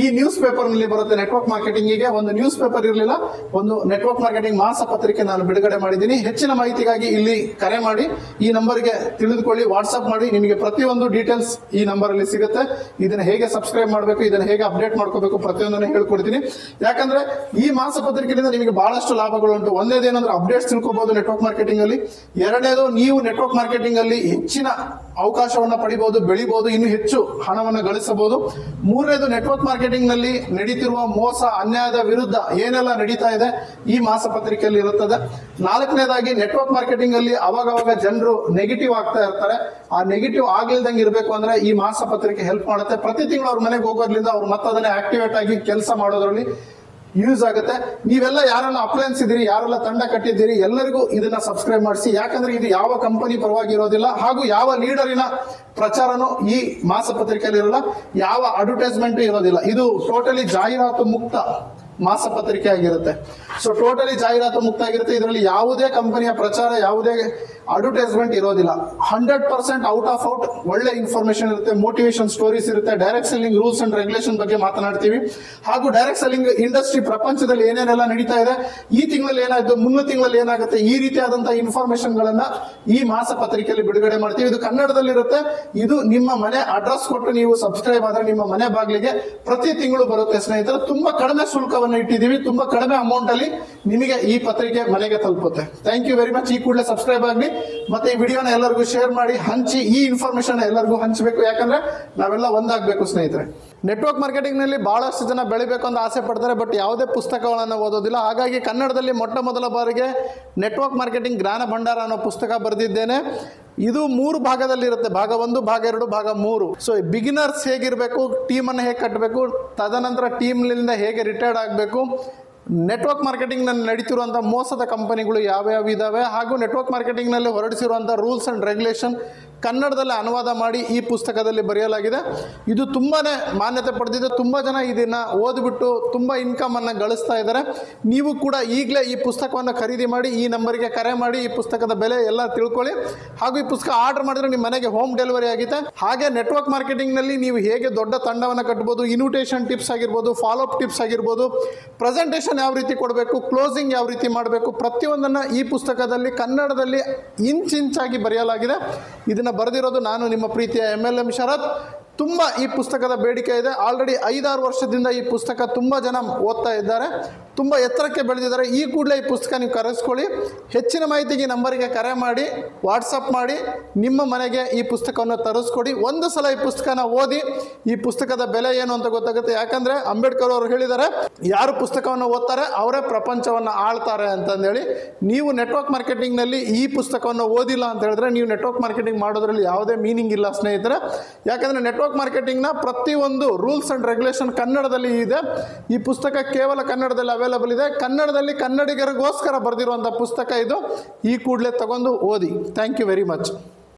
ಈ ನ್ಯೂಸ್ ಪೇಪರ್ ನಲ್ಲಿ ಬರುತ್ತೆ. ನೆಟ್ವರ್ಕ್ ಮಾರ್ಕೆಟಿಂಗಿಗೆ ಒಂದು ನ್ಯೂಸ್ ಪೇಪರ್ ಇರಲಿಲ್ಲ, ಒಂದು ನೆಟ್ವರ್ಕ್ ಮಾರ್ಕೆಟಿಂಗ್ ಮಾಸಪತ್ರಿಕೆ ನಾನು ಬಿಡುಗಡೆ ಮಾಡಿದ್ದೀನಿ. ಹೆಚ್ಚಿನ ಮಾಹಿತಿಗಾಗಿ ಇಲ್ಲಿ ಕರೆ ಮಾಡಿ, ಈ ನಂಬರ್ಗೆ ತಿಳಿದುಕೊಳ್ಳಿ, ವಾಟ್ಸ್ಆಪ್ ಮಾಡಿ. ನಿಮಗೆ ಪ್ರತಿಯೊಂದು ಡೀಟೇಲ್ಸ್ ಈ ನಂಬರ್ ಅಲ್ಲಿ ಸಿಗುತ್ತೆ. ಇದನ್ನ ಹೇಗೆ ಸಬ್ಸ್ಕ್ರೈಬ್ ಮಾಡಬೇಕು, ಇದನ್ನ ಹೇಗೆ ಅಪ್ಡೇಟ್ ಮಾಡ್ಕೋಬೇಕು, ಪ್ರತಿಯೊಂದನ್ನು ಹೇಳ್ಕೊಡ್ತೀನಿ. ಯಾಕಂದ್ರೆ ಈ ಮಾಸಪತ್ರಿಕೆಯಿಂದ ನಿಮಗೆ ಬಹಳಷ್ಟು ಲಾಭಗಳು ಉಂಟು. ಒಂದೇದೇನಂದ್ರೆ ಅಪ್ಡೇಟ್ಸ್ ತಿಳ್ಕೋಬಹುದು ನೆಟ್ವರ್ಕ್ ಮಾರ್ಕೆಟಿಂಗ್ ಅಲ್ಲಿ. ಎರಡನೇದು, ನೀವು ನೆಟ್ವರ್ಕ್ ಮಾರ್ಕೆಟಿಂಗ್ ಅಲ್ಲಿ ಹೆಚ್ಚಿನ ಅವಕಾಶವನ್ನ ಪಡಿಬಹುದು, ಬೆಳಿಬಹುದು, ಇನ್ನು ಹೆಚ್ಚು ಹಣವನ್ನು ಗಳಿಸಬಹುದು. ಮೂರನೇದು, ನೆಟ್ವರ್ಕ್ ಮಾರ್ಕೆಟಿಂಗ್ ನಲ್ಲಿ ನಡೀತಿರುವ ಮೋಸ ಅನ್ಯಾಯದ ವಿರುದ್ಧ ಏನೆಲ್ಲ ನಡೀತಾ ಇದೆ ಈ ಮಾಸಪತ್ರಿಕೆಯಲ್ಲಿ ಇರುತ್ತದೆ. ನಾಲ್ಕನೇದಾಗಿ, ನೆಟ್ವರ್ಕ್ ಮಾರ್ಕೆಟಿಂಗ್ ಅಲ್ಲಿ ಅವಾಗವಾಗ ಜನರು ನೆಗೆಟಿವ್ ಆಗ್ತಾ ಇರ್ತಾರೆ. ಆ ನೆಗೆಟಿವ್ ಆಗ್ಲಿಲ್ದಂಗೆ ಇರಬೇಕು ಅಂದ್ರೆ ಈ ಮಾಸಪತ್ರಿಕೆ ಹೆಲ್ಪ್ ಮಾಡುತ್ತೆ. ಪ್ರತಿ ತಿಂಗಳು ಅವ್ರ ಮನೆಗೆ ಹೋಗೋದ್ರಿಂದ ಅವ್ರು ಮತ್ತದನ್ನೇ ಆಕ್ಟಿವೇಟ್ ಆಗಿ ಕೆಲಸ ಮಾಡೋದ್ರಲ್ಲಿ ಯೂಸ್ ಆಗುತ್ತೆ. ನೀವೆಲ್ಲ ಯಾರೆಲ್ಲ ಅಪ್ಲಯನ್ಸ್ ಇದ್ದೀರಿ, ಯಾರೆಲ್ಲ ತಂಡ ಕಟ್ಟಿದ್ದೀರಿ, ಎಲ್ಲರಿಗೂ ಇದನ್ನ ಸಬ್ಸ್ಕ್ರೈಬ್ ಮಾಡಿಸಿ. ಯಾಕಂದ್ರೆ ಇದು ಯಾವ ಕಂಪನಿ ಪರವಾಗಿ ಇರೋದಿಲ್ಲ, ಹಾಗೂ ಯಾವ ಲೀಡರಿನ ಪ್ರಚಾರನೂ ಈ ಮಾಸಪತ್ರಿಕೆಯಲ್ಲಿ ಇರೋಲ್ಲ, ಯಾವ ಅಡ್ವರ್ಟೈಸ್ಮೆಂಟ್ ಇರೋದಿಲ್ಲ. ಇದು ಟೋಟಲಿ ಜಾಹೀರಾತು ಮುಕ್ತ ಮಾಸಪತ್ರಿಕೆ ಆಗಿರುತ್ತೆ. ಸೊ ಟೋಟಲಿ ಜಾಹೀರಾತು ಮುಕ್ತ ಆಗಿರುತ್ತೆ. ಇದರಲ್ಲಿ ಯಾವುದೇ ಕಂಪನಿಯ ಪ್ರಚಾರ, ಯಾವುದೇ ಅಡ್ವರ್ಟೈಸ್ಮೆಂಟ್ ಇರೋದಿಲ್ಲ. 100% ಔಟ್ ಆಫ್ ಔಟ್ ಒಳ್ಳೆ ಇನ್ಫಾರ್ಮೇಶನ್ ಇರುತ್ತೆ, ಮೋಟಿವೇಶನ್ ಸ್ಟೋರೀಸ್ ಇರುತ್ತೆ, direct selling rules and regulation ಬಗ್ಗೆ ಮಾತನಾಡ್ತೀವಿ. ಹಾಗೂ ಡೈರೆಕ್ಟ್ ಸೆಲ್ಲಿಂಗ್ ಇಂಡಸ್ಟ್ರಿ ಪ್ರಪಂಚದಲ್ಲಿ ಏನೇನೆಲ್ಲ ನಡೀತಾ ಇದೆ, ಈ ತಿಂಗಳಲ್ಲಿ ಏನಾಯ್ತು, ಮುಂದಿನ ತಿಂಗಳಲ್ಲಿ ಏನಾಗುತ್ತೆ, ಈ ರೀತಿಯಾದಂತಹ ಇನ್ಫಾರ್ಮೇಶನ್ ಗಳನ್ನ ಈ ಮಾಸಪತ್ರಿಕೆಯಲ್ಲಿ ಬಿಡುಗಡೆ ಮಾಡ್ತೀವಿ. ಇದು ಕನ್ನಡದಲ್ಲಿರುತ್ತೆ. ಇದು ನಿಮ್ಮ ಮನೆ ಅಡ್ರೆಸ್ ಕೊಟ್ಟು ನೀವು ಸಬ್ಸ್ಕ್ರೈಬ್ ಆದ್ರೆ ನಿಮ್ಮ ಮನೆ ಬಾಗಿಲಿಗೆ ಪ್ರತಿ ತಿಂಗಳು ಬರುತ್ತೆ ಸ್ನೇಹಿತರೆ. ತುಂಬಾ ಕಡಿಮೆ ಶುಲ್ಕವನ್ನು ಇಟ್ಟಿದ್ದೀವಿ, ತುಂಬಾ ಕಡಿಮೆ ಅಮೌಂಟ್ ಅಲ್ಲಿ ನಿಮಗೆ ಈ ಪತ್ರಿಕೆ ಮನೆಗೆ ತಲುಪುತ್ತೆ. Thank you very much. ಈ ಕೂಡಲೇ ಸಬ್ಸ್ಕ್ರೈಬ್ ಆಗಲಿ, ಮತ್ತೆ ಈ ವಿಡಿಯೋನ ಎಲ್ಲರಿಗೂ ಶೇರ್ ಮಾಡಿ, ಹಂಚಿ. ಈ ಇನ್ಫಾರ್ಮೇಶನ್ ಎಲ್ಲರಿಗೂ ಹಂಚಬೇಕು, ಯಾಕಂದ್ರೆ ನಾವೆಲ್ಲ ಒಂದಾಗಬೇಕು ಸ್ನೇಹಿತರೆ. ನೆಟ್ವರ್ಕ್ ಮಾರ್ಕೆಟಿಂಗ್ ನಲ್ಲಿ ಬಹಳಷ್ಟು ಜನ ಬೆಳಿಬೇಕು ಅಂತ ಆಸೆ ಪಡ್ತಾರೆ, ಬಟ್ ಯಾವುದೇ ಪುಸ್ತಕಗಳನ್ನು ಓದೋದಿಲ್ಲ. ಹಾಗಾಗಿ ಕನ್ನಡದಲ್ಲಿ ಮೊಟ್ಟ ಮೊದಲ ಬಾರಿಗೆ ನೆಟ್ವರ್ಕ್ ಮಾರ್ಕೆಟಿಂಗ್ ಜ್ಞಾನ ಭಂಡಾರ ಅನ್ನೋ ಪುಸ್ತಕ ಬರೆದಿದ್ದೇನೆ. ಇದು 3 ಭಾಗದಲ್ಲಿ ಇರುತ್ತೆ, ಭಾಗ 1, ಭಾಗ 2, ಭಾಗ 3. ಸೊ ಬಿಗಿನರ್ಸ್ ಹೇಗಿರಬೇಕು, ಟೀಮನ್ನು ಹೇಗೆ ಕಟ್ಟಬೇಕು, ತದನಂತರ ಟೀಮ್ನಿಂದ ಹೇಗೆ ರಿಟೈರ್ಡ್ ಆಗಬೇಕು, ನೆಟ್ವರ್ಕ್ ಮಾರ್ಕೆಟಿಂಗ್ ನಲ್ಲಿ ನಡೀತಿರುವಂಥ ಮೋಸದ ಕಂಪನಿಗಳು ಯಾವ್ಯಾವ ಇದಾವೆ, ಹಾಗೂ ನೆಟ್ವರ್ಕ್ ಮಾರ್ಕೆಟಿಂಗ್ ನಲ್ಲಿ ಹೊರಡಿಸಿರುವಂಥ ರೂಲ್ಸ್ ಅಂಡ್ ರೆಗ್ಯುಲೇಷನ್ ಕನ್ನಡದಲ್ಲಿ ಅನುವಾದ ಮಾಡಿ ಈ ಪುಸ್ತಕದಲ್ಲಿ ಬರೆಯಲಾಗಿದೆ. ಇದು ತುಂಬಾನೇ ಮಾನ್ಯತೆ ಪಡೆದಿದೆ. ತುಂಬಾ ಜನ ಇದನ್ನ ಓದ್ಬಿಟ್ಟು ತುಂಬಾ ಇನ್ಕಮ್ ಅನ್ನ ಗಳಿಸ್ತಾ ಇದ್ದಾರೆ. ನೀವು ಕೂಡ ಈಗಲೇ ಈ ಪುಸ್ತಕವನ್ನು ಖರೀದಿ ಮಾಡಿ, ಈ ನಂಬರ್ಗೆ ಕರೆ ಮಾಡಿ, ಈ ಪುಸ್ತಕದ ಬೆಲೆ ಎಲ್ಲ ತಿಳ್ಕೊಳ್ಳಿ. ಹಾಗೂ ಈ ಪುಸ್ತಕ ಆರ್ಡರ್ ಮಾಡಿದ್ರೆ ನಿಮ್ಮ ಮನೆಗೆ ಹೋಮ್ ಡೆಲಿವರಿ ಆಗುತ್ತೆ. ಹಾಗೆ ನೆಟ್ವರ್ಕ್ ಮಾರ್ಕೆಟಿಂಗ್ ನಲ್ಲಿ ನೀವು ಹೇಗೆ ದೊಡ್ಡ ತಂಡವನ್ನು ಕಟ್ಟಬಹುದು, ಇನ್ವಿಟೇಷನ್ ಟಿಪ್ಸ್ ಆಗಿರ್ಬೋದು, ಫಾಲೋ ಅಪ್ ಟಿಪ್ಸ್ ಆಗಿರ್ಬೋದು, ಪ್ರೆಸೆಂಟೇಷನ್ ಯಾವ ರೀತಿ ಕೊಡಬೇಕು, ಕ್ಲೋಸಿಂಗ್ ಯಾವ ರೀತಿ ಮಾಡಬೇಕು, ಪ್ರತಿಯೊಂದನ್ನು ಈ ಪುಸ್ತಕದಲ್ಲಿ ಕನ್ನಡದಲ್ಲಿ ಇಂಚಾಗಿ ಬರೆಯಲಾಗಿದೆ. ಇದನ್ನ ಬರೆದಿರೋದು ನಾನು, ನಿಮ್ಮ ಪ್ರೀತಿಯ MLM ಶರತ್. ತುಂಬ ಈ ಪುಸ್ತಕದ ಬೇಡಿಕೆ ಇದೆ. ಆಲ್ರೆಡಿ 5-6 ವರ್ಷದಿಂದ ಈ ಪುಸ್ತಕ ತುಂಬ ಜನ ಓದ್ತಾ ಇದ್ದಾರೆ, ತುಂಬ ಎತ್ತರಕ್ಕೆ ಬೆಳೆದಿದ್ದಾರೆ. ಈ ಕೂಡಲೇ ಈ ಪುಸ್ತಕ ನೀವು ಕರೆಸ್ಕೊಳ್ಳಿ. ಹೆಚ್ಚಿನ ಮಾಹಿತಿಗೆ ನಂಬರಿಗೆ ಕರೆ ಮಾಡಿ, ವಾಟ್ಸಪ್ ಮಾಡಿ, ನಿಮ್ಮ ಮನೆಗೆ ಈ ಪುಸ್ತಕವನ್ನು ತರಿಸ್ಕೊಡಿ. ಒಂದು ಸಲ ಈ ಪುಸ್ತಕನ ಓದಿ, ಈ ಪುಸ್ತಕದ ಬೆಲೆ ಏನು ಅಂತ ಗೊತ್ತಾಗುತ್ತೆ. ಯಾಕಂದರೆ ಅಂಬೇಡ್ಕರ್ ಅವರು ಹೇಳಿದ್ದಾರೆ, ಯಾರು ಪುಸ್ತಕವನ್ನು ಓದ್ತಾರೆ ಅವರೇ ಪ್ರಪಂಚವನ್ನು ಆಳ್ತಾರೆ ಅಂತಂದೇಳಿ. ನೀವು ನೆಟ್ವರ್ಕ್ ಮಾರ್ಕೆಟಿಂಗ್ನಲ್ಲಿ ಈ ಪುಸ್ತಕವನ್ನು ಓದಿಲ್ಲ ಅಂತ ಹೇಳಿದ್ರೆ ನೀವು ನೆಟ್ವರ್ಕ್ ಮಾರ್ಕೆಟಿಂಗ್ ಮಾಡೋದ್ರಲ್ಲಿ ಯಾವುದೇ ಮೀನಿಂಗ್ ಇಲ್ಲ ಸ್ನೇಹಿತರೆ. ಯಾಕಂದರೆ ನೆಟ್ವರ್ಕ್ ಮಾರ್ಕೆಟಿಂಗ್ನ ಪ್ರತಿಯೊಂದು ರೂಲ್ಸ್ ಅಂಡ್ ರೆಗ್ಯುಲೇಷನ್ ಕನ್ನಡದಲ್ಲಿ ಇದೆ. ಈ ಪುಸ್ತಕ ಕೇವಲ ಕನ್ನಡದಲ್ಲಿ ಅವೈಲಬಲ್ ಇದೆ. ಕನ್ನಡದಲ್ಲಿ ಕನ್ನಡಿಗರಿಗೋಸ್ಕರ ಬರೆದಿರುವಂಥ ಪುಸ್ತಕ ಇದು. ಈ ಕೂಡಲೇ ತಗೊಂಡು ಓದಿ. Thank you very much.